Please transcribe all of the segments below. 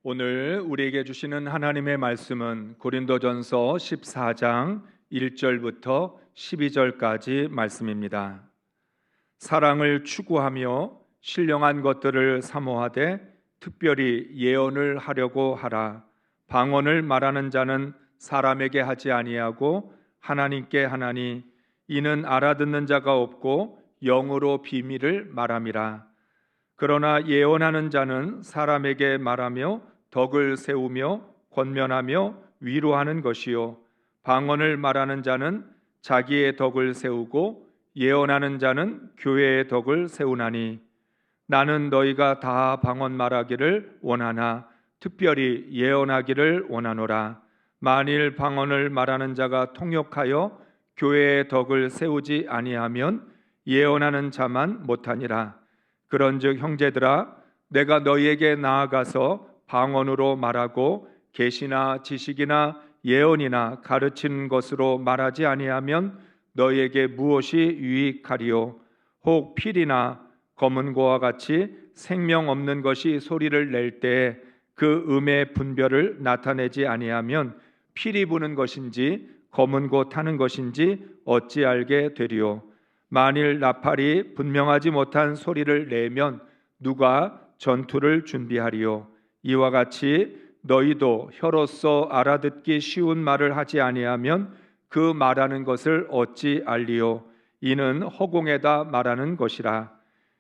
오늘 우리에게 주시는 하나님의 말씀은 고린도전서 14장 1절부터 12절까지 말씀입니다. 사랑을 추구하며 신령한 것들을 사모하되 특별히 예언을 하려고 하라. 방언을 말하는 자는 사람에게 하지 아니하고 하나님께 하나니 이는 알아듣는 자가 없고 영으로 비밀을 말함이라. 그러나 예언하는 자는 사람에게 말하며 덕을 세우며 권면하며 위로하는 것이요 방언을 말하는 자는 자기의 덕을 세우고 예언하는 자는 교회의 덕을 세우나니 나는 너희가 다 방언 말하기를 원하나 특별히 예언하기를 원하노라. 만일 방언을 말하는 자가 통역하여 교회의 덕을 세우지 아니하면 예언하는 자만 못하니라. 그런즉 형제들아, 내가 너희에게 나아가서 방언으로 말하고 계시나 지식이나 예언이나 가르치는 것으로 말하지 아니하면 너희에게 무엇이 유익하리요? 혹 필이나 검은 고와 같이 생명 없는 것이 소리를 낼 때에 그 음의 분별을 나타내지 아니하면 필이 부는 것인지 검은 고 타는 것인지 어찌 알게 되리요? 만일 나팔이 분명하지 못한 소리를 내면 누가 전투를 준비하리요? 이와 같이 너희도 혀로서 알아듣기 쉬운 말을 하지 아니하면 그 말하는 것을 어찌 알리요? 이는 허공에다 말하는 것이라.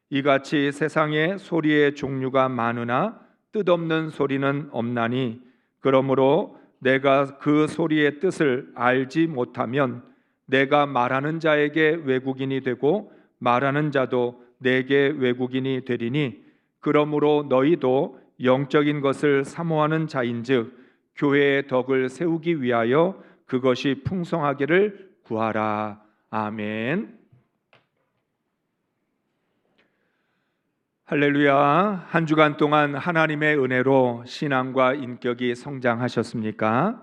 이같이 세상에 소리의 종류가 많으나 뜻없는 소리는 없나니 그러므로 내가 그 소리의 뜻을 알지 못하면 내가 말하는 자에게 외국인이 되고 말하는 자도 내게 외국인이 되리니 그러므로 너희도 영적인 것을 사모하는 자인즉 교회의 덕을 세우기 위하여 그것이 풍성하기를 구하라. 아멘. 할렐루야. 한 주간 동안 하나님의 은혜로 신앙과 인격이 성장하셨습니까?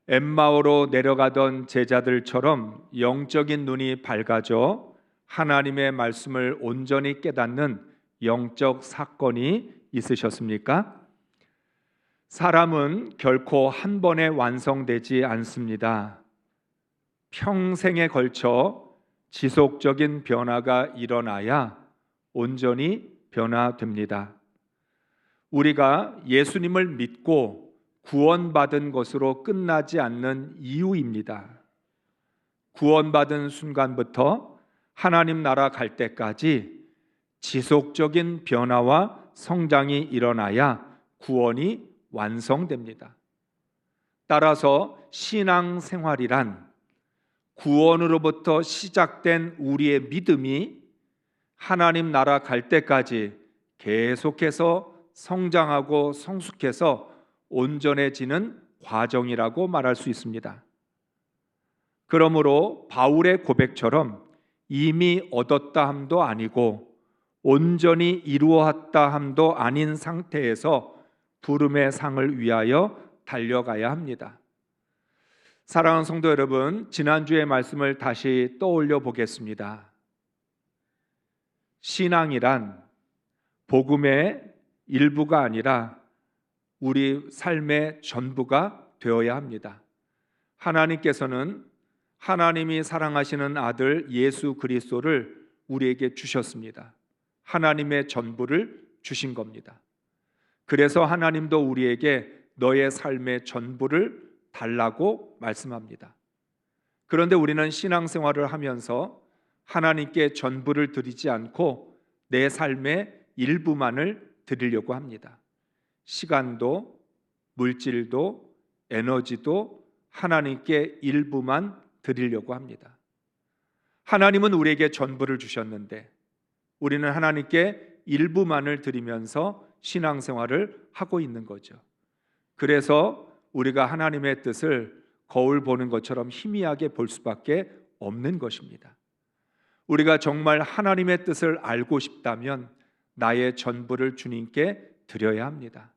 엠마오로 내려가던 제자들처럼 영적인 눈이 밝아져 하나님의 말씀을 온전히 깨닫는 영적 사건이 있으셨습니까? 사람은 결코 한 번에 완성되지 않습니다. 평생에 걸쳐 지속적인 변화가 일어나야 온전히 변화됩니다. 우리가 예수님을 믿고 구원받은 것으로 끝나지 않는 이유입니다. 구원받은 순간부터 하나님 나라 갈 때까지 지속적인 변화와 성장이 일어나야 구원이 완성됩니다. 따라서 신앙생활이란 구원으로부터 시작된 우리의 믿음이 하나님 나라 갈 때까지 계속해서 성장하고 성숙해서 온전해지는 과정이라고 말할 수 있습니다. 그러므로 바울의 고백처럼 이미 얻었다 함도 아니고 온전히 이루었다 함도 아닌 상태에서 부름의 상을 위하여 달려가야 합니다. 사랑하는 성도 여러분, 지난주의 말씀을 다시 떠올려 보겠습니다. 신앙이란 복음의 일부가 아니라 우리 삶의 전부가 되어야 합니다. 하나님께서는 하나님이 사랑하시는 아들 예수 그리스도를 우리에게 주셨습니다. 하나님의 전부를 주신 겁니다. 그래서 하나님도 우리에게 너의 삶의 전부를 달라고 말씀합니다. 그런데 우리는 신앙생활을 하면서 하나님께 전부를 드리지 않고 내 삶의 일부만을 드리려고 합니다. 시간도 물질도 에너지도 하나님께 일부만 드리려고 합니다. 하나님은 우리에게 전부를 주셨는데 우리는 하나님께 일부만을 드리면서 신앙생활을 하고 있는 거죠. 그래서 우리가 하나님의 뜻을 거울 보는 것처럼 희미하게 볼 수밖에 없는 것입니다. 우리가 정말 하나님의 뜻을 알고 싶다면 나의 전부를 주님께 드려야 합니다.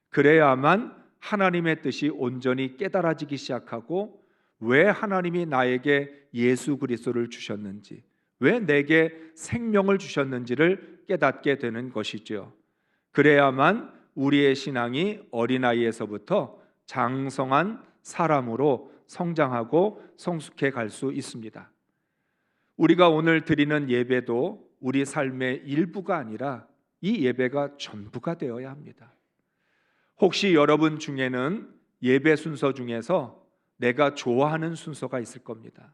그래야만 하나님의 뜻이 온전히 깨달아지기 시작하고 왜 하나님이 나에게 예수 그리스도를 주셨는지, 왜 내게 생명을 주셨는지를 깨닫게 되는 것이죠. 그래야만 우리의 신앙이 어린아이에서부터 장성한 사람으로 성장하고 성숙해 갈 수 있습니다. 우리가 오늘 드리는 예배도 우리 삶의 일부가 아니라 이 예배가 전부가 되어야 합니다. 혹시 여러분 중에는 예배 순서 중에서 내가 좋아하는 순서가 있을 겁니다.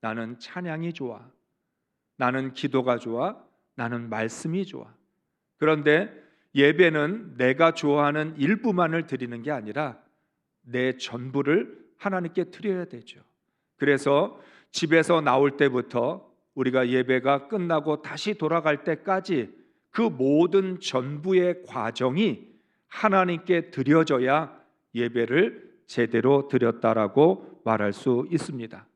나는 찬양이 좋아, 나는 기도가 좋아, 나는 말씀이 좋아. 그런데 예배는 내가 좋아하는 일부만을 드리는 게 아니라 내 전부를 하나님께 드려야 되죠. 그래서 집에서 나올 때부터 우리가 예배가 끝나고 다시 돌아갈 때까지 그 모든 전부의 과정이 하나님께 드려져야 예배를 제대로 드렸다라고 말할 수 있습니다.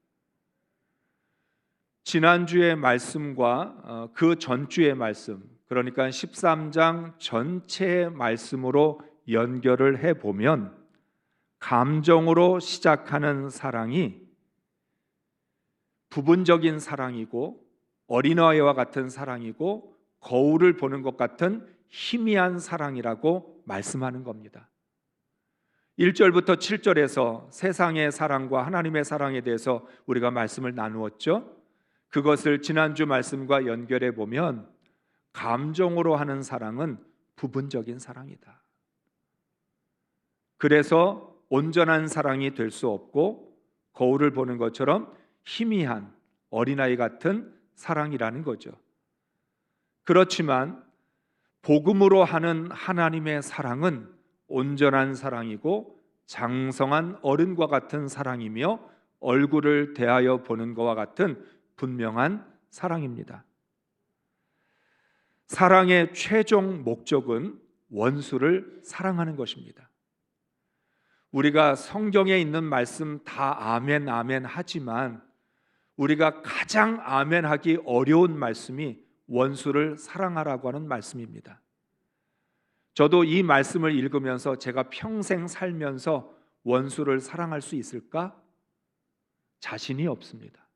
지난주의 말씀과 그 전주의 말씀, 그러니까 13장 전체의 말씀으로 연결을 해보면 감정으로 시작하는 사랑이 부분적인 사랑이고 어린아이와 같은 사랑이고 거울을 보는 것 같은 희미한 사랑이라고 말씀하는 겁니다. 1절부터 7절에서 세상의 사랑과 하나님의 사랑에 대해서 우리가 말씀을 나누었죠. 그것을 지난주 말씀과 연결해 보면 감정으로 하는 사랑은 부분적인 사랑이다. 그래서 온전한 사랑이 될 수 없고 거울을 보는 것처럼 희미한 어린아이 같은 사랑이라는 거죠. 그렇지만 복음으로 하는 하나님의 사랑은 온전한 사랑이고 장성한 어른과 같은 사랑이며 얼굴을 대하여 보는 것과 같은 분명한 사랑입니다. 사랑의 최종 목적은 원수를 사랑하는 것입니다. 우리가 성경에 있는 말씀 다 아멘 아멘 하지만 우리가 가장 아멘하기 어려운 말씀이 원수를 사랑하라고 하는 말씀입니다. 저도 이 말씀을 읽으면서 제가 평생 살면서 원수를 사랑할 수 있을까? 자신이 없습니다.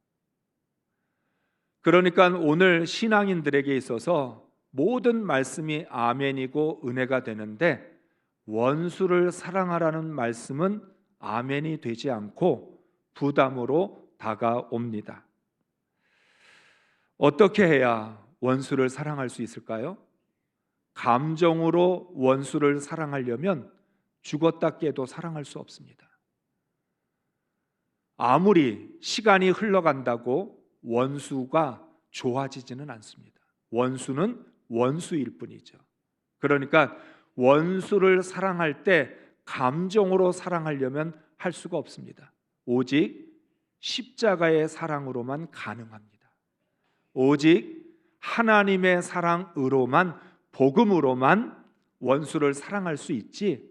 그러니까 오늘 신앙인들에게 있어서 모든 말씀이 아멘이고 은혜가 되는데 원수를 사랑하라는 말씀은 아멘이 되지 않고 부담으로 다가옵니다. 어떻게 해야 원수를 사랑할 수 있을까요? 감정으로 원수를 사랑하려면 죽었다 깨도 사랑할 수 없습니다. 아무리 시간이 흘러간다고 원수가 좋아지지는 않습니다. 원수는 원수일 뿐이죠. 그러니까 원수를 사랑할 때 감정으로 사랑하려면 할 수가 없습니다. 오직 십자가의 사랑으로만 가능합니다. 오직 하나님의 사랑으로만, 복음으로만 원수를 사랑할 수 있지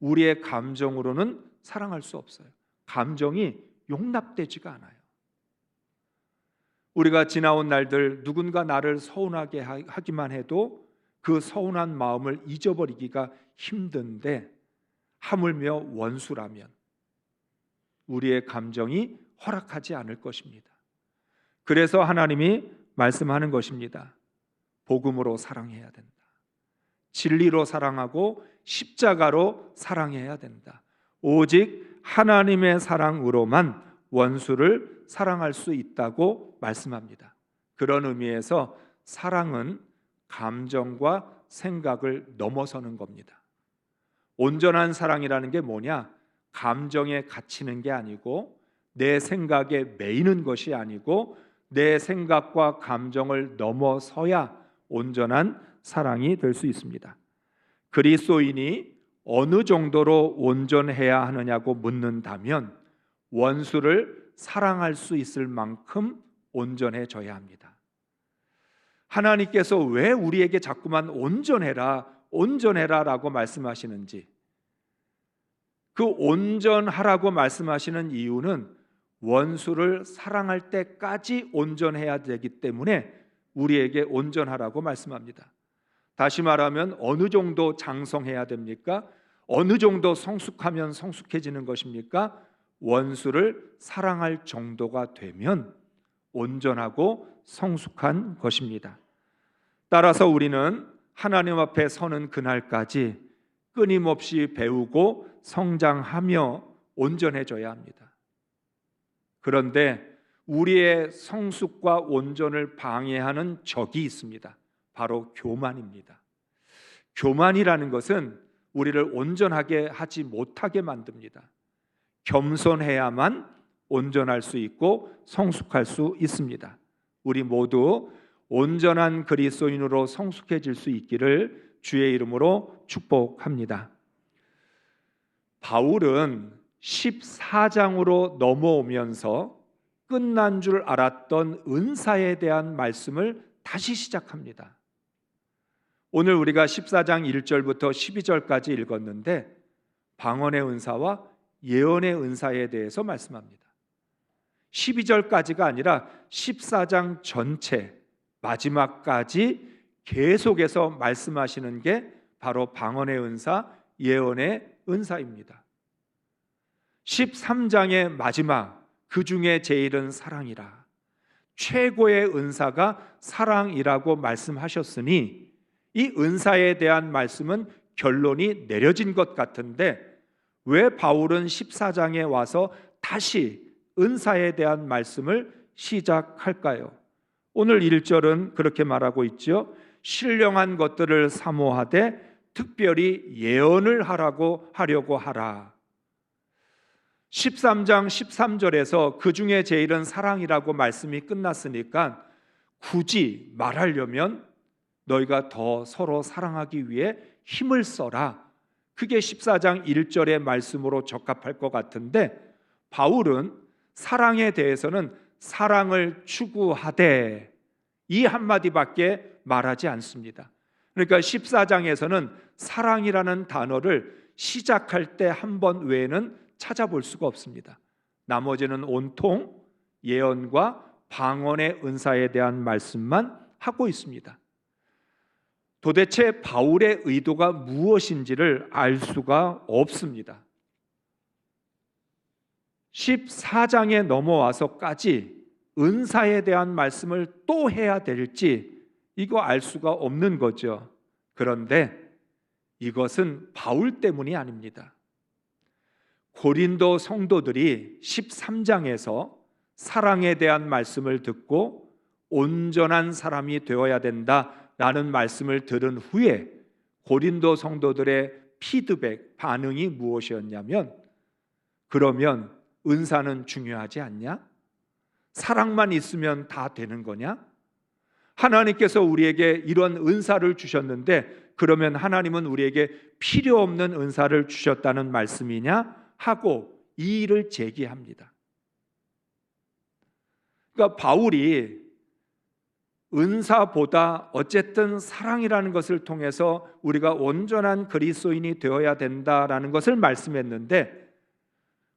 우리의 감정으로는 사랑할 수 없어요. 감정이 용납되지가 않아요. 우리가 지나온 날들 누군가 나를 서운하게 하기만 해도 그 서운한 마음을 잊어버리기가 힘든데 하물며 원수라면 우리의 감정이 허락하지 않을 것입니다. 그래서 하나님이 말씀하는 것입니다. 복음으로 사랑해야 된다. 진리로 사랑하고 십자가로 사랑해야 된다. 오직 하나님의 사랑으로만 원수를 사랑할 수 있다고 말씀합니다. 그런 의미에서 사랑은 감정과 생각을 넘어서는 겁니다. 온전한 사랑이라는 게 뭐냐? 감정에 갇히는 게 아니고 내 생각에 매이는 것이 아니고 내 생각과 감정을 넘어서야 온전한 사랑이 될 수 있습니다. 그리스도인이 어느 정도로 온전해야 하느냐고 묻는다면 원수를 사랑할 수 있을 만큼 온전해져야 합니다. 하나님께서 왜 우리에게 자꾸만 온전해라, 온전해라라고 말씀하시는지, 그 온전하라고 말씀하시는 이유는 원수를 사랑할 때까지 온전해야 되기 때문에 우리에게 온전하라고 말씀합니다. 다시 말하면 어느 정도 장성해야 됩니까? 어느 정도 성숙하면 성숙해지는 것입니까? 원수를 사랑할 정도가 되면 온전하고 성숙한 것입니다. 따라서 우리는 하나님 앞에 서는 그날까지 끊임없이 배우고 성장하며 온전해져야 합니다. 그런데 우리의 성숙과 온전을 방해하는 적이 있습니다. 바로 교만입니다. 교만이라는 것은 우리를 온전하게 하지 못하게 만듭니다. 겸손해야만 온전할 수 있고 성숙할 수 있습니다. 우리 모두 온전한 그리스도인으로 성숙해질 수 있기를 주의 이름으로 축복합니다. 바울은 14장으로 넘어오면서 끝난 줄 알았던 은사에 대한 말씀을 다시 시작합니다. 오늘 우리가 14장 1절부터 12절까지 읽었는데 방언의 은사와 예언의 은사에 대해서 말씀합니다. 12절까지가 아니라 14장 전체 마지막까지 계속해서 말씀하시는 게 바로 방언의 은사, 예언의 은사입니다. 13장의 마지막, 그 중에 제일은 사랑이라, 최고의 은사가 사랑이라고 말씀하셨으니 이 은사에 대한 말씀은 결론이 내려진 것 같은데 왜 바울은 14장에 와서 다시 은사에 대한 말씀을 시작할까요? 오늘 1절은 그렇게 말하고 있죠. 신령한 것들을 사모하되 특별히 예언을 하려고 하라. 13장 13절에서 그 중에 제일은 사랑이라고 말씀이 끝났으니까 굳이 말하려면 너희가 더 서로 사랑하기 위해 힘을 써라. 그게 14장 1절의 말씀으로 적합할 것 같은데 바울은 사랑에 대해서는 사랑을 추구하되 이 한마디밖에 말하지 않습니다. 그러니까 14장에서는 사랑이라는 단어를 시작할 때 한 번 외에는 찾아볼 수가 없습니다. 나머지는 온통 예언과 방언의 은사에 대한 말씀만 하고 있습니다. 도대체 바울의 의도가 무엇인지를 알 수가 없습니다. 14장에 넘어와서까지 은사에 대한 말씀을 또 해야 될지 이거 알 수가 없는 거죠. 그런데 이것은 바울 때문이 아닙니다. 고린도 성도들이 13장에서 사랑에 대한 말씀을 듣고 온전한 사람이 되어야 된다라는 말씀을 들은 후에 고린도 성도들의 피드백, 반응이 무엇이었냐면 그러면 은사는 중요하지 않냐? 사랑만 있으면 다 되는 거냐? 하나님께서 우리에게 이런 은사를 주셨는데 그러면 하나님은 우리에게 필요 없는 은사를 주셨다는 말씀이냐? 하고 이의를 제기합니다. 그러니까 바울이 은사보다 어쨌든 사랑이라는 것을 통해서 우리가 온전한 그리스도인이 되어야 된다라는 것을 말씀했는데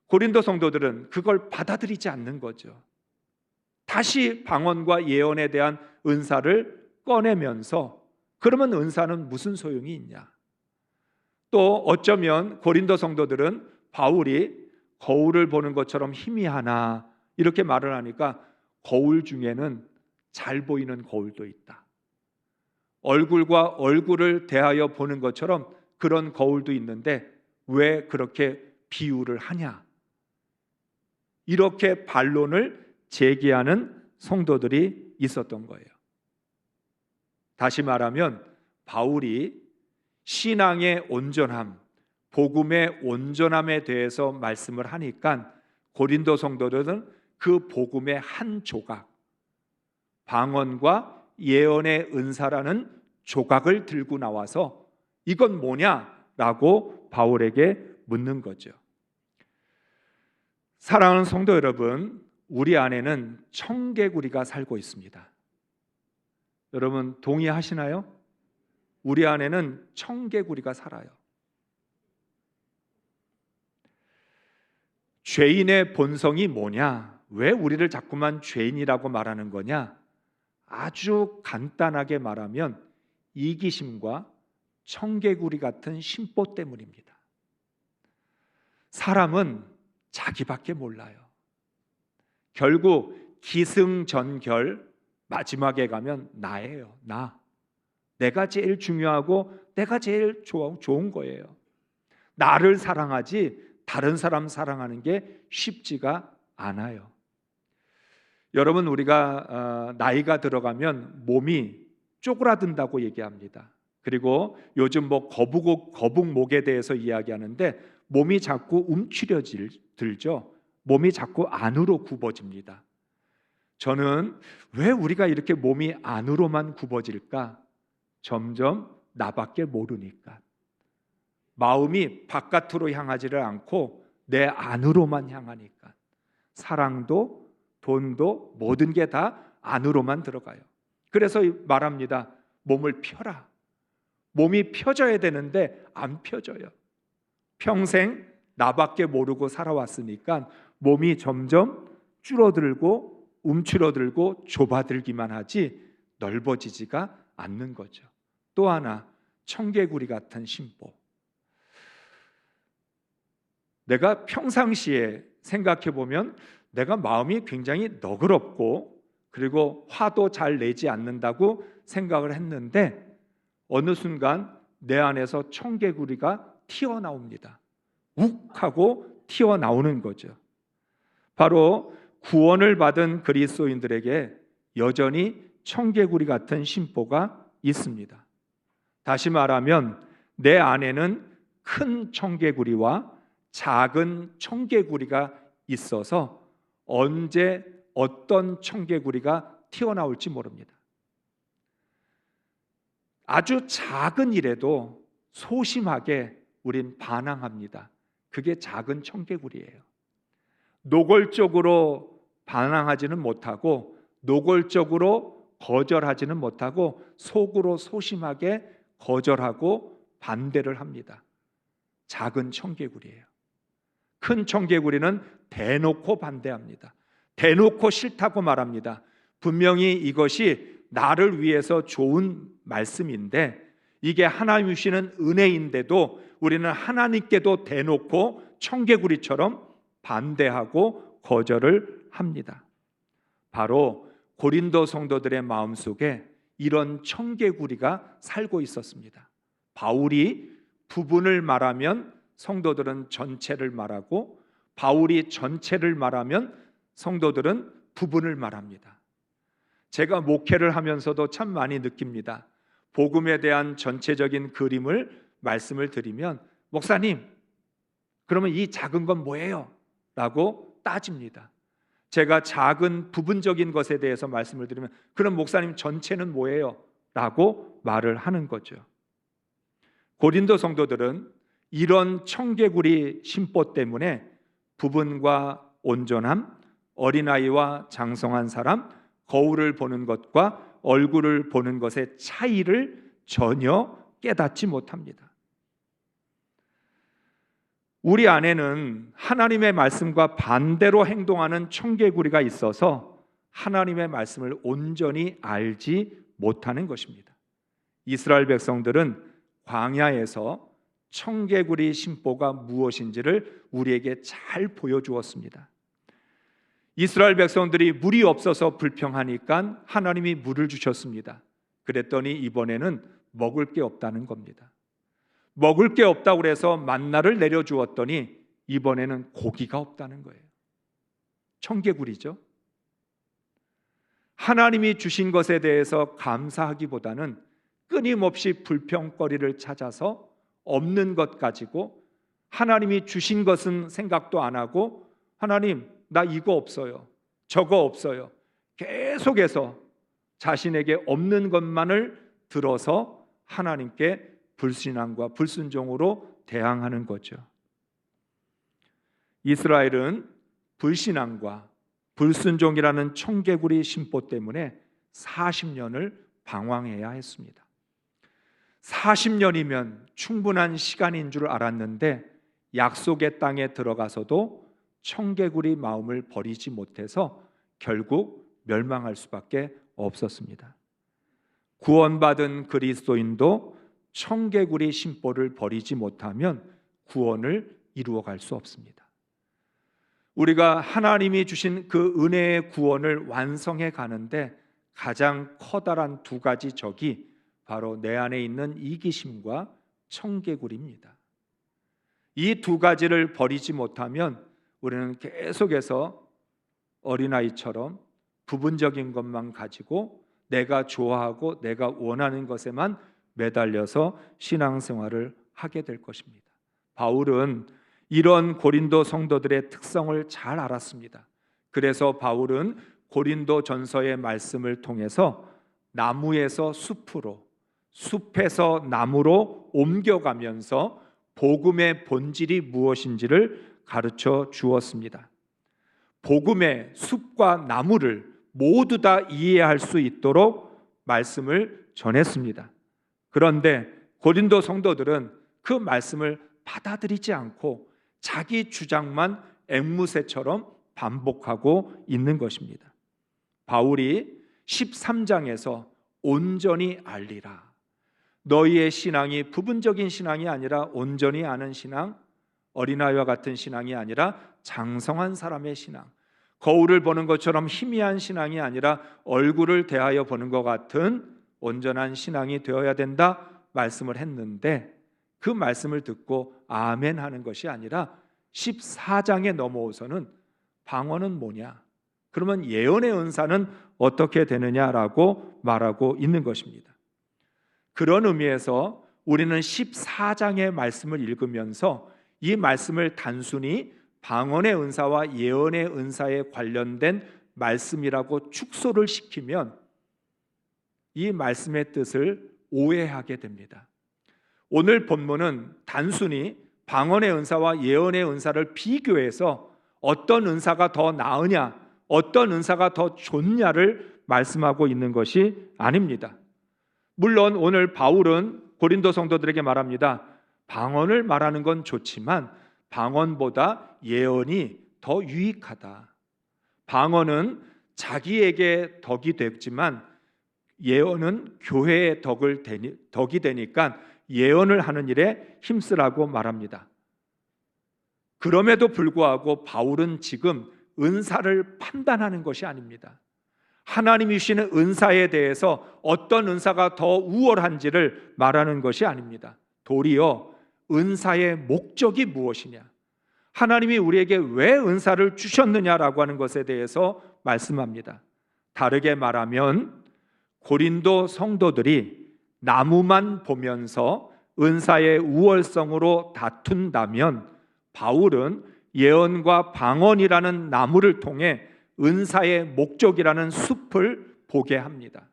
고린도 성도들은 그걸 받아들이지 않는 거죠. 다시 방언과 예언에 대한 은사를 꺼내면서 그러면 은사는 무슨 소용이 있냐? 또 어쩌면 고린도 성도들은 바울이 거울을 보는 것처럼 희미하나 이렇게 말을 하니까 거울 중에는 잘 보이는 거울도 있다. 얼굴과 얼굴을 대하여 보는 것처럼 그런 거울도 있는데 왜 그렇게 비유를 하냐? 이렇게 반론을 제기하는 성도들이 있었던 거예요. 다시 말하면 바울이 신앙의 온전함, 복음의 온전함에 대해서 말씀을 하니까 고린도 성도들은 그 복음의 한 조각, 방언과 예언의 은사라는 조각을 들고 나와서 이건 뭐냐라고 바울에게 묻는 거죠. 사랑하는 성도 여러분, 우리 안에는 청개구리가 살고 있습니다. 여러분 동의하시나요? 우리 안에는 청개구리가 살아요. 죄인의 본성이 뭐냐? 왜 우리를 자꾸만 죄인이라고 말하는 거냐? 아주 간단하게 말하면 이기심과 청개구리 같은 심보 때문입니다. 사람은 자기밖에 몰라요. 결국 기승전결 마지막에 가면 나예요. 내가 제일 중요하고 내가 제일 좋은 거예요. 나를 사랑하지 다른 사람 사랑하는 게 쉽지가 않아요. 여러분, 우리가 나이가 들어가면 몸이 쪼그라든다고 얘기합니다. 그리고 요즘 거북목에 대해서 이야기하는데 몸이 자꾸 들죠. 몸이 자꾸 안으로 굽어집니다. 저는 왜 우리가 이렇게 몸이 안으로만 굽어질까? 점점 나밖에 모르니까. 마음이 바깥으로 향하지를 않고 내 안으로만 향하니까. 사랑도 돈도 모든 게 다 안으로만 들어가요. 그래서 말합니다. 몸을 펴라. 몸이 펴져야 되는데 안 펴져요. 평생 나밖에 모르고 살아왔으니까 몸이 점점 줄어들고 움츠러들고 좁아들기만 하지 넓어지지가 않는 거죠. 또 하나, 청개구리 같은 심보. 내가 평상시에 생각해 보면 내가 마음이 굉장히 너그럽고 그리고 화도 잘 내지 않는다고 생각을 했는데 어느 순간 내 안에서 청개구리가 튀어나옵니다. 욱 하고 튀어나오는 거죠. 바로 구원을 받은 그리스도인들에게 여전히 청개구리 같은 심보가 있습니다. 다시 말하면 내 안에는 큰 청개구리와 작은 청개구리가 있어서 언제 어떤 청개구리가 튀어나올지 모릅니다. 아주 작은 일에도 소심하게 우린 반항합니다. 그게 작은 청개구리예요. 노골적으로 반항하지는 못하고 노골적으로 거절하지는 못하고 속으로 소심하게 거절하고 반대를 합니다. 작은 청개구리예요. 큰 청개구리는 대놓고 반대합니다. 대놓고 싫다고 말합니다. 분명히 이것이 나를 위해서 좋은 말씀인데 이게 하나님이 주시는 은혜인데도 우리는 하나님께도 대놓고 청개구리처럼 반대하고 거절을 합니다. 바로 고린도 성도들의 마음속에 이런 청개구리가 살고 있었습니다. 바울이 부분을 말하면 성도들은 전체를 말하고 바울이 전체를 말하면 성도들은 부분을 말합니다. 제가 목회를 하면서도 참 많이 느낍니다. 복음에 대한 전체적인 그림을 말씀을 드리면 목사님, 그러면 이 작은 건 뭐예요? 라고 따집니다. 제가 작은 부분적인 것에 대해서 말씀을 드리면 그럼 목사님 전체는 뭐예요? 라고 말을 하는 거죠. 고린도 성도들은 이런 청개구리 심보 때문에 부분과 온전함, 어린아이와 장성한 사람, 거울을 보는 것과 얼굴을 보는 것의 차이를 전혀 깨닫지 못합니다. 우리 안에는 하나님의 말씀과 반대로 행동하는 청개구리가 있어서 하나님의 말씀을 온전히 알지 못하는 것입니다. 이스라엘 백성들은 광야에서 청개구리 심보가 무엇인지를 우리에게 잘 보여주었습니다. 이스라엘 백성들이 물이 없어서 불평하니까 하나님이 물을 주셨습니다. 그랬더니 이번에는 먹을 게 없다는 겁니다. 먹을 게 없다고 해서 만나를 내려주었더니 이번에는 고기가 없다는 거예요. 청개구리죠. 하나님이 주신 것에 대해서 감사하기보다는 끊임없이 불평거리를 찾아서 없는 것 가지고 하나님이 주신 것은 생각도 안 하고 하나님 나 이거 없어요. 저거 없어요. 계속해서 자신에게 없는 것만을 들어서 하나님께 불신앙과 불순종으로 대항하는 거죠. 이스라엘은 불신앙과 불순종이라는 청개구리 심보 때문에 40년을 방황해야 했습니다. 40년이면 충분한 시간인 줄 알았는데 약속의 땅에 들어가서도 청개구리 마음을 버리지 못해서 결국 멸망할 수밖에 없었습니다. 구원받은 그리스도인도 청개구리 심보를 버리지 못하면 구원을 이루어갈 수 없습니다. 우리가 하나님이 주신 그 은혜의 구원을 완성해 가는데 가장 커다란 두 가지 적이 바로 내 안에 있는 이기심과 청개구리입니다. 이 두 가지를 버리지 못하면 우리는 계속해서 어린아이처럼 부분적인 것만 가지고 내가 좋아하고 내가 원하는 것에만 매달려서 신앙생활을 하게 될 것입니다. 바울은 이런 고린도 성도들의 특성을 잘 알았습니다. 그래서 바울은 고린도 전서의 말씀을 통해서 나무에서 숲으로, 숲에서 나무로 옮겨가면서 복음의 본질이 무엇인지를 가르쳐 주었습니다. 복음의 숲과 나무를 모두 다 이해할 수 있도록 말씀을 전했습니다. 그런데 고린도 성도들은 그 말씀을 받아들이지 않고 자기 주장만 앵무새처럼 반복하고 있는 것입니다. 바울이 13장에서 온전히 알리라, 너희의 신앙이 부분적인 신앙이 아니라 온전히 아는 신앙, 어린아이와 같은 신앙이 아니라 장성한 사람의 신앙, 거울을 보는 것처럼 희미한 신앙이 아니라 얼굴을 대하여 보는 것 같은 온전한 신앙이 되어야 된다 말씀을 했는데, 그 말씀을 듣고 아멘 하는 것이 아니라 14장에 넘어오서는 방언은 뭐냐, 그러면 예언의 은사는 어떻게 되느냐라고 말하고 있는 것입니다. 그런 의미에서 우리는 14장의 말씀을 읽으면서 이 말씀을 단순히 방언의 은사와 예언의 은사에 관련된 말씀이라고 축소를 시키면 이 말씀의 뜻을 오해하게 됩니다. 오늘 본문은 단순히 방언의 은사와 예언의 은사를 비교해서 어떤 은사가 더 나으냐, 어떤 은사가 더 좋냐를 말씀하고 있는 것이 아닙니다. 물론 오늘 바울은 고린도 성도들에게 말합니다. 방언을 말하는 건 좋지만 방언보다 예언이 더 유익하다. 방언은 자기에게 덕이 됐지만 예언은 교회의 덕이 되니까 예언을 하는 일에 힘쓰라고 말합니다. 그럼에도 불구하고 바울은 지금 은사를 판단하는 것이 아닙니다. 하나님이 주시는 은사에 대해서 어떤 은사가 더 우월한지를 말하는 것이 아닙니다. 도리어 은사의 목적이 무엇이냐, 하나님이 우리에게 왜 은사를 주셨느냐라고 하는 것에 대해서 말씀합니다. 다르게 말하면 고린도 성도들이 나무만 보면서 은사의 우월성으로 다툰다면 바울은 예언과 방언이라는 나무를 통해 은사의 목적이라는 숲을 보게 합니다.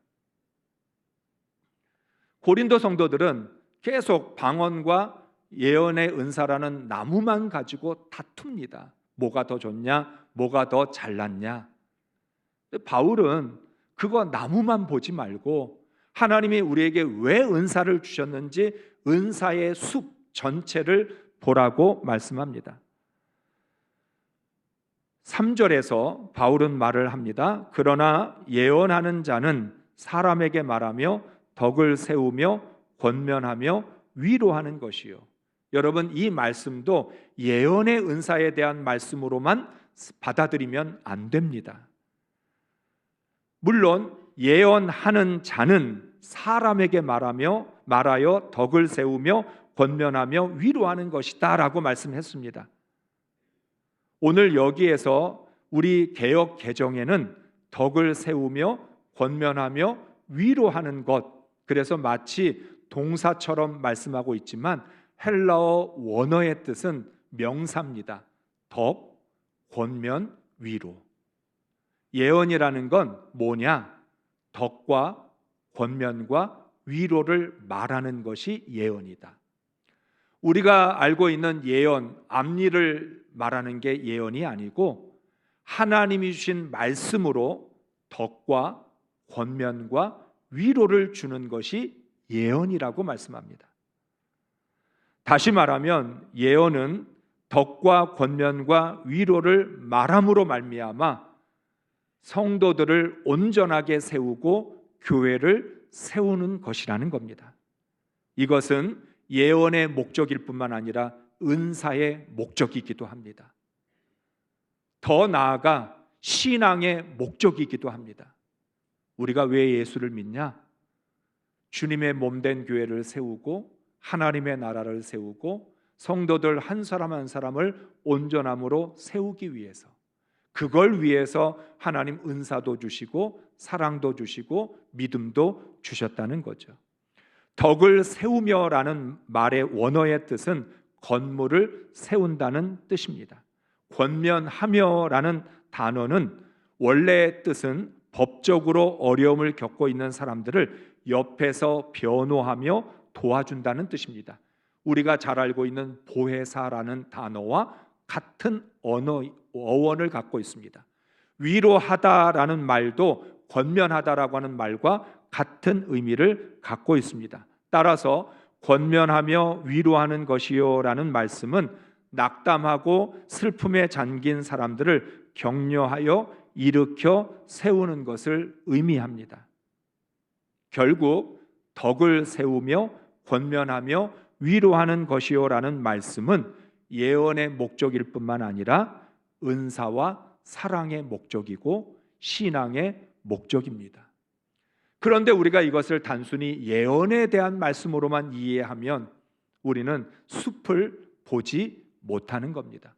고린도 성도들은 계속 방언과 예언의 은사라는 나무만 가지고 다툽니다. 뭐가 더 좋냐, 뭐가 더 잘났냐. 바울은 그거 나무만 보지 말고 하나님이 우리에게 왜 은사를 주셨는지 은사의 숲 전체를 보라고 말씀합니다. 3절에서 바울은 말을 합니다. 그러나 예언하는 자는 사람에게 말하며 덕을 세우며 권면하며 위로하는 것이요. 여러분, 이 말씀도 예언의 은사에 대한 말씀으로만 받아들이면 안 됩니다. 물론 예언하는 자는 사람에게 말하여 덕을 세우며 권면하며 위로하는 것이다 라고 말씀했습니다. 오늘 여기에서 우리 개역 개정에는 덕을 세우며 권면하며 위로하는 것, 그래서 마치 동사처럼 말씀하고 있지만 헬라어 원어의 뜻은 명사입니다. 덕, 권면, 위로. 예언이라는 건 뭐냐? 덕과 권면과 위로를 말하는 것이 예언이다. 우리가 알고 있는 예언, 앞일을 말하는 게 예언이 아니고 하나님이 주신 말씀으로 덕과 권면과 위로를 주는 것이 예언이라고 말씀합니다. 다시 말하면 예언은 덕과 권면과 위로를 말함으로 말미암아 성도들을 온전하게 세우고 교회를 세우는 것이라는 겁니다. 이것은 예언의 목적일 뿐만 아니라 은사의 목적이기도 합니다. 더 나아가 신앙의 목적이기도 합니다. 우리가 왜 예수를 믿냐? 주님의 몸된 교회를 세우고 하나님의 나라를 세우고 성도들 한 사람 한 사람을 온전함으로 세우기 위해서, 그걸 위해서 하나님 은사도 주시고 사랑도 주시고 믿음도 주셨다는 거죠. 덕을 세우며라는 말의 원어의 뜻은 건물을 세운다는 뜻입니다. 권면하며라는 단어는 원래의 뜻은 법적으로 어려움을 겪고 있는 사람들을 옆에서 변호하며 도와준다는 뜻입니다. 우리가 잘 알고 있는 보혜사라는 단어와 같은 어원을 갖고 있습니다. 위로하다라는 말도 권면하다라고 하는 말과 같은 의미를 갖고 있습니다. 따라서 권면하며 위로하는 것이요라는 말씀은 낙담하고 슬픔에 잠긴 사람들을 격려하여 일으켜 세우는 것을 의미합니다. 결국 덕을 세우며 권면하며 위로하는 것이요라는 말씀은 예언의 목적일 뿐만 아니라 은사와 사랑의 목적이고 신앙의 목적입니다. 그런데 우리가 이것을 단순히 예언에 대한 말씀으로만 이해하면 우리는 숲을 보지 못하는 겁니다.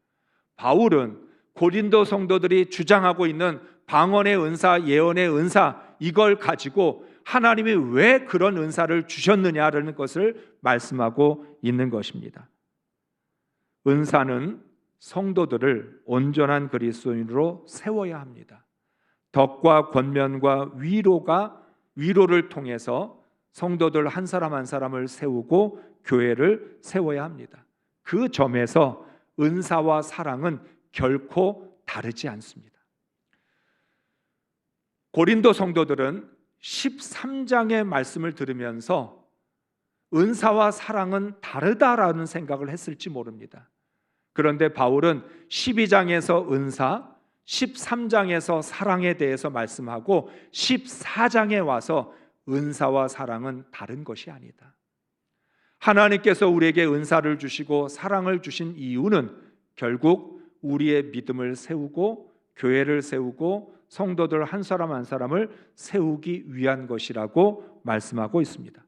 바울은 고린도 성도들이 주장하고 있는 방언의 은사, 예언의 은사, 이걸 가지고 하나님이 왜 그런 은사를 주셨느냐라는 것을 말씀하고 있는 것입니다. 은사는 성도들을 온전한 그리스도인으로 세워야 합니다. 덕과 권면과 위로를 통해서 성도들 한 사람 한 사람을 세우고 교회를 세워야 합니다. 그 점에서 은사와 사랑은 결코 다르지 않습니다. 고린도 성도들은 13장의 말씀을 들으면서 은사와 사랑은 다르다라는 생각을 했을지 모릅니다. 그런데 바울은 12장에서 은사, 13장에서 사랑에 대해서 말씀하고 14장에 와서 은사와 사랑은 다른 것이 아니다. 하나님께서 우리에게 은사를 주시고 사랑을 주신 이유는 결국 우리의 믿음을 세우고 교회를 세우고 성도들 한 사람 한 사람을 세우기 위한 것이라고 말씀하고 있습니다.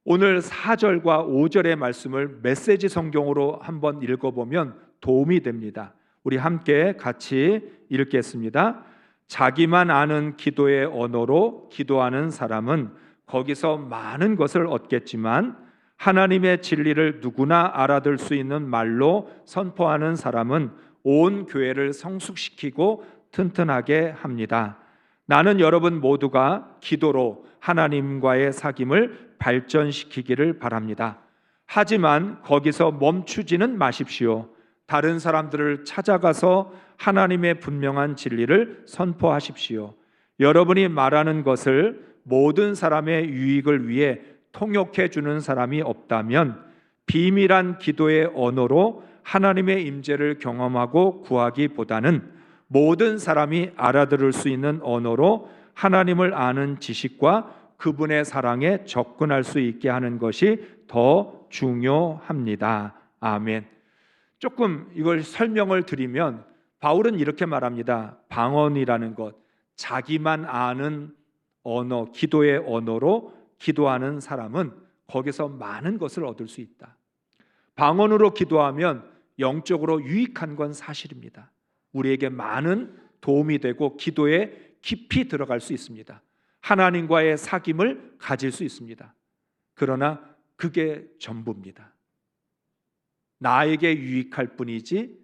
오늘 4절과 5절의 말씀을 메시지 성경으로 한번 읽어보면 도움이 됩니다. 우리 함께 같이 읽겠습니다. 자기만 아는 기도의 언어로 기도하는 사람은 거기서 많은 것을 얻겠지만 하나님의 진리를 누구나 알아들 수 있는 말로 선포하는 사람은 온 교회를 성숙시키고 튼튼하게 합니다. 나는 여러분 모두가 기도로 하나님과의 사귐을 발전시키기를 바랍니다. 하지만 거기서 멈추지는 마십시오. 다른 사람들을 찾아가서 하나님의 분명한 진리를 선포하십시오. 여러분이 말하는 것을 모든 사람의 유익을 위해 통역해 주는 사람이 없다면 비밀한 기도의 언어로 하나님의 임재를 경험하고 구하기보다는 모든 사람이 알아들을 수 있는 언어로 하나님을 아는 지식과 그분의 사랑에 접근할 수 있게 하는 것이 더 중요합니다. 아멘. 조금 이걸 설명을 드리면 바울은 이렇게 말합니다. 방언이라는 것, 자기만 아는 언어, 기도의 언어로 기도하는 사람은 거기서 많은 것을 얻을 수 있다. 방언으로 기도하면 영적으로 유익한 건 사실입니다. 우리에게 많은 도움이 되고 기도에 깊이 들어갈 수 있습니다. 하나님과의 사귐을 가질 수 있습니다. 그러나 그게 전부입니다. 나에게 유익할 뿐이지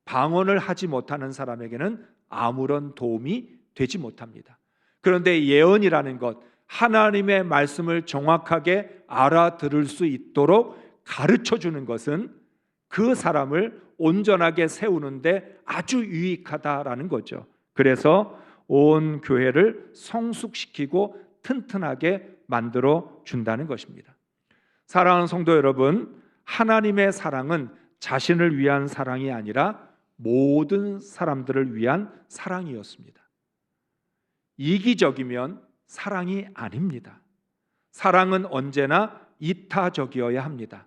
방언을 하지 못하는 사람에게는 아무런 도움이 되지 못합니다. 그런데 예언이라는 것, 하나님의 말씀을 정확하게 알아들을 수 있도록 가르쳐 주는 것은 그 사람을 온전하게 세우는데 아주 유익하다라는 거죠. 그래서 온 교회를 성숙시키고 튼튼하게 만들어 준다는 것입니다. 사랑하는 성도 여러분, 하나님의 사랑은 자신을 위한 사랑이 아니라 모든 사람들을 위한 사랑이었습니다. 이기적이면 사랑이 아닙니다. 사랑은 언제나 이타적이어야 합니다.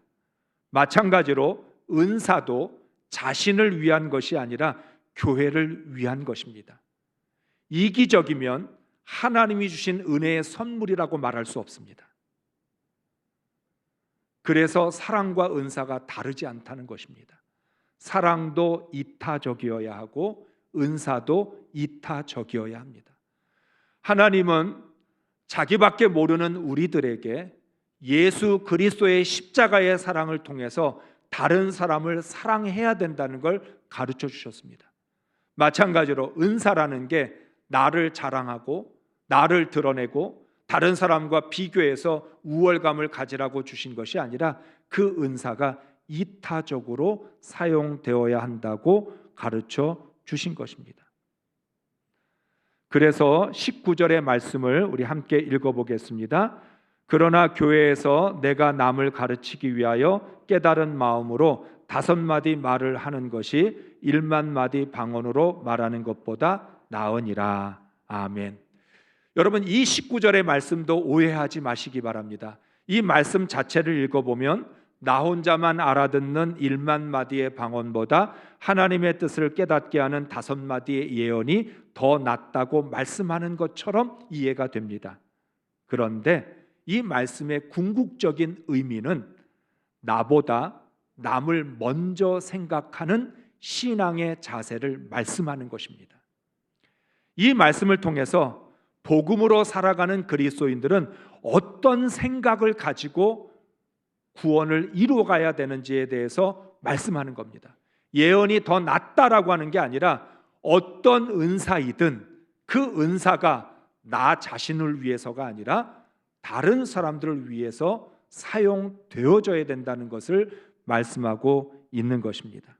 마찬가지로 은사도 자신을 위한 것이 아니라 교회를 위한 것입니다. 이기적이면 하나님이 주신 은혜의 선물이라고 말할 수 없습니다. 그래서 사랑과 은사가 다르지 않다는 것입니다. 사랑도 이타적이어야 하고 은사도 이타적이어야 합니다. 하나님은 자기밖에 모르는 우리들에게 예수 그리스도의 십자가의 사랑을 통해서 다른 사람을 사랑해야 된다는 걸 가르쳐 주셨습니다. 마찬가지로 은사라는 게 나를 자랑하고 나를 드러내고 다른 사람과 비교해서 우월감을 가지라고 주신 것이 아니라 그 은사가 이타적으로 사용되어야 한다고 가르쳐 주신 것입니다. 그래서 19절의 말씀을 우리 함께 읽어보겠습니다. 그러나 교회에서 내가 남을 가르치기 위하여 깨달은 마음으로 5마디 말을 하는 것이 1만마디 방언으로 말하는 것보다 나으니라. 아멘. 여러분, 이 19절의 말씀도 오해하지 마시기 바랍니다. 이 말씀 자체를 읽어보면 나 혼자만 알아듣는 1만마디의 방언보다 하나님의 뜻을 깨닫게 하는 5마디의 예언이 더 낫다고 말씀하는 것처럼 이해가 됩니다. 그런데 이 말씀의 궁극적인 의미는 나보다 남을 먼저 생각하는 신앙의 자세를 말씀하는 것입니다. 이 말씀을 통해서 복음으로 살아가는 그리스도인들은 어떤 생각을 가지고 구원을 이루어가야 되는지에 대해서 말씀하는 겁니다. 예언이 더 낫다라고 하는 게 아니라 어떤 은사이든 그 은사가 나 자신을 위해서가 아니라 다른 사람들을 위해서 사용되어져야 된다는 것을 말씀하고 있는 것입니다.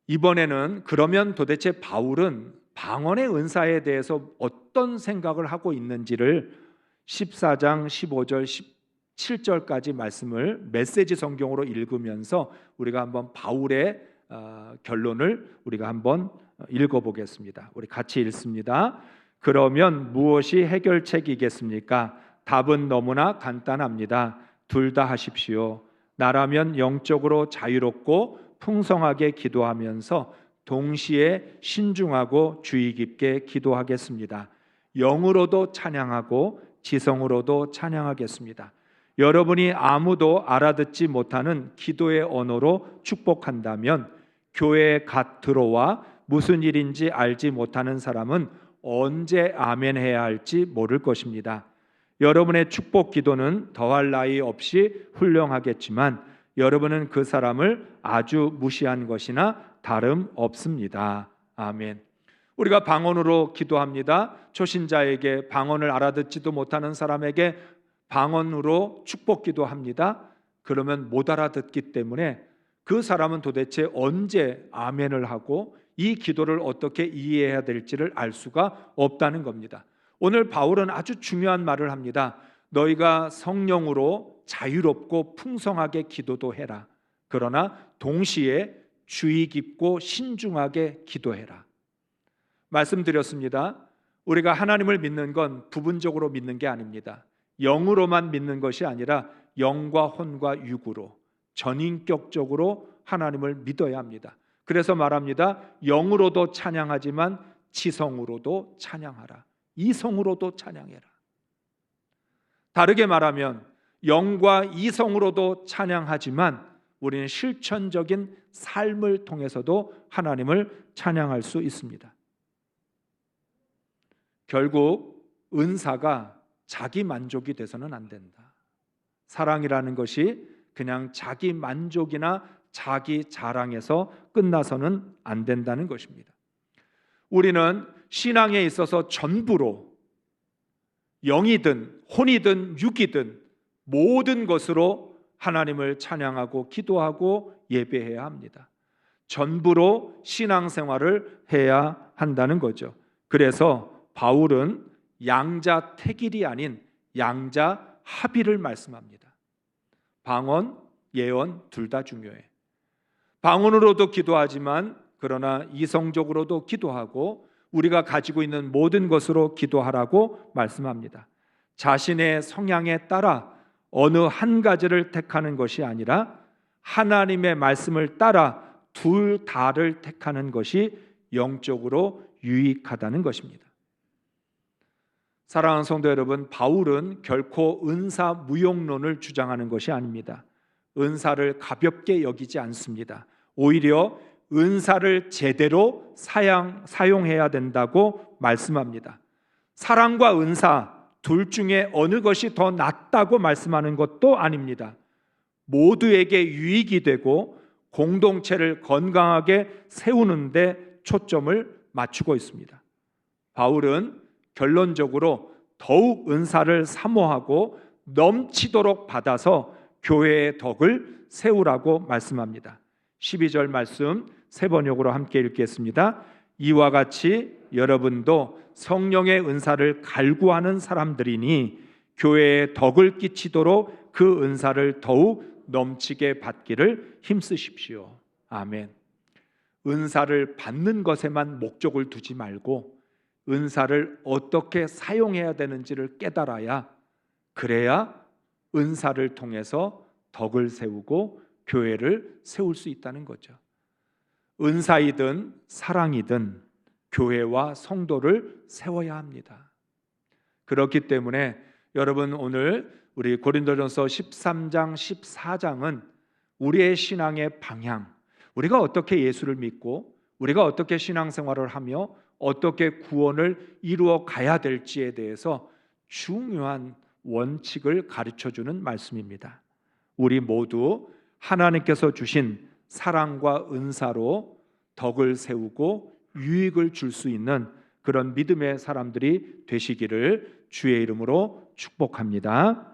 이번에는 그러면 도대체 바울은 방언의 은사에 대해서 어떤 생각을 하고 있는지를 14장 15절 17절까지 말씀을 메시지 성경으로 읽으면서 우리가 한번 바울의 결론을 우리가 한번 읽어보겠습니다. 우리 같이 읽습니다. 그러면 무엇이 해결책이겠습니까? 답은 너무나 간단합니다. 둘 다 하십시오. 나라면 영적으로 자유롭고 풍성하게 기도하면서 동시에 신중하고 주의 깊게 기도하겠습니다. 영으로도 찬양하고 지성으로도 찬양하겠습니다. 여러분이 아무도 알아듣지 못하는 기도의 언어로 축복한다면 교회에 갓 들어와 무슨 일인지 알지 못하는 사람은 언제 아멘 해야 할지 모를 것입니다. 여러분의 축복 기도는 더할 나위 없이 훌륭하겠지만 여러분은 그 사람을 아주 무시한 것이나 다름없습니다. 아멘. 우리가 방언으로 기도합니다. 초신자에게, 방언을 알아듣지도 못하는 사람에게 방언으로 축복 기도합니다. 그러면 못 알아듣기 때문에 그 사람은 도대체 언제 아멘을 하고 이 기도를 어떻게 이해해야 될지를 알 수가 없다는 겁니다. 오늘 바울은 아주 중요한 말을 합니다. 너희가 성령으로 자유롭고 풍성하게 기도도 해라. 그러나 동시에 주의 깊고 신중하게 기도해라. 말씀드렸습니다. 우리가 하나님을 믿는 건 부분적으로 믿는 게 아닙니다. 영으로만 믿는 것이 아니라 영과 혼과 육으로 전인격적으로 하나님을 믿어야 합니다. 그래서 말합니다. 영으로도 찬양하지만 지성으로도 찬양하라. 이성으로도 찬양해라. 다르게 말하면 영과 이성으로도 찬양하지만 우리는 실천적인 삶을 통해서도 하나님을 찬양할 수 있습니다. 결국 은사가 자기 만족이 돼서는 안 된다. 사랑이라는 것이 그냥 자기 만족이나 자기 자랑에서 끝나서는 안 된다는 것입니다. 우리는 신앙에 있어서 전부로 영이든 혼이든 육이든 모든 것으로 하나님을 찬양하고 기도하고 예배해야 합니다. 전부로 신앙생활을 해야 한다는 거죠. 그래서 바울은 양자택일이 아닌 양자합일을 말씀합니다. 방언, 예언 둘 다 중요해. 방언으로도 기도하지만 그러나 이성적으로도 기도하고 우리가 가지고 있는 모든 것으로 기도하라고 말씀합니다. 자신의 성향에 따라 어느 한 가지를 택하는 것이 아니라 하나님의 말씀을 따라 둘 다를 택하는 것이 영적으로 유익하다는 것입니다. 사랑하는 성도 여러분, 바울은 결코 은사 무용론을 주장하는 것이 아닙니다. 은사를 가볍게 여기지 않습니다. 오히려 은사를 제대로 사용해야 된다고 말씀합니다. 사랑과 은사 둘 중에 어느 것이 더 낫다고 말씀하는 것도 아닙니다. 모두에게 유익이 되고 공동체를 건강하게 세우는 데 초점을 맞추고 있습니다. 바울은 결론적으로 더욱 은사를 사모하고 넘치도록 받아서 교회의 덕을 세우라고 말씀합니다. 12절 말씀 세 번역으로 함께 읽겠습니다. 이와 같이 여러분도 성령의 은사를 갈구하는 사람들이니 교회에 덕을 끼치도록 그 은사를 더욱 넘치게 받기를 힘쓰십시오. 아멘. 은사를 받는 것에만 목적을 두지 말고 은사를 어떻게 사용해야 되는지를 깨달아야, 그래야 은사를 통해서 덕을 세우고 교회를 세울 수 있다는 거죠. 은사이든 사랑이든 교회와 성도를 세워야 합니다. 그렇기 때문에 여러분, 오늘 우리 고린도전서 13장 14장은 우리의 신앙의 방향, 우리가 어떻게 예수를 믿고 우리가 어떻게 신앙생활을 하며 어떻게 구원을 이루어 가야 될지에 대해서 중요한 원칙을 가르쳐주는 말씀입니다. 우리 모두 하나님께서 주신 사랑과 은사로 덕을 세우고 유익을 줄 수 있는 그런 믿음의 사람들이 되시기를 주의 이름으로 축복합니다.